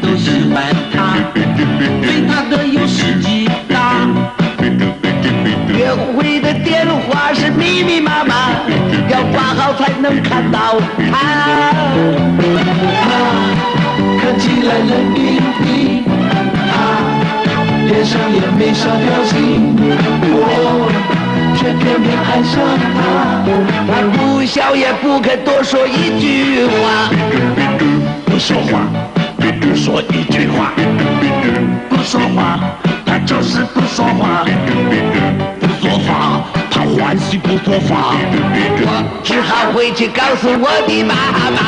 都喜欢他，对他的优势极大。约会的电话是密密麻麻，要挂好才能看到他。看起来冷冰冰，脸上也没啥表情，我却偏偏爱上他。他不笑也不肯多说一句话，不说话，不说一句话，不说话，他就是不说话，不说话，他欢喜不说话。我只好回去告诉我的妈妈。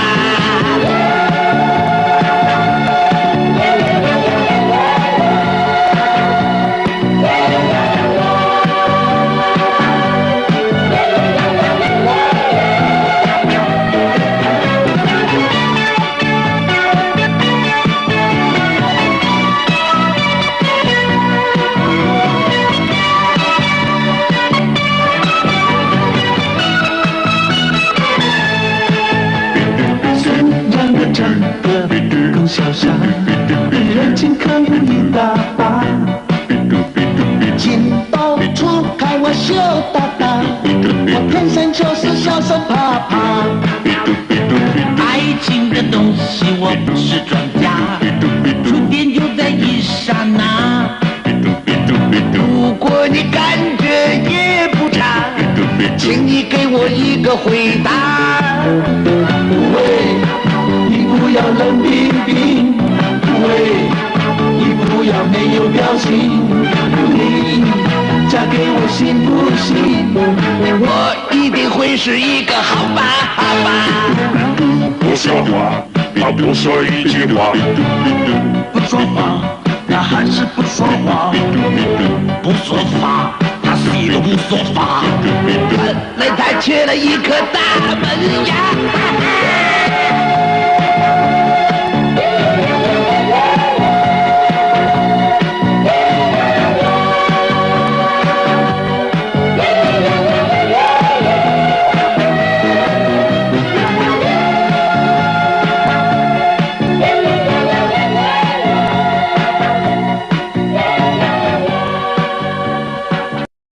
长得够潇洒，人情可有一大把。金宝锄看我羞答答，我天生就是小手帕帕。爱情的东西我不是专家，触电就在一刹那。如果你感觉也不差，请你给我一个回答。喂，你不要冷冰冰，喂，你不要没有表情，你嫁给我行不行？我一定会是一个好爸爸。不说话，他不说一句话，不说话，他还是不说话，不说话，他死都不说话。原来他缺了一颗大门牙。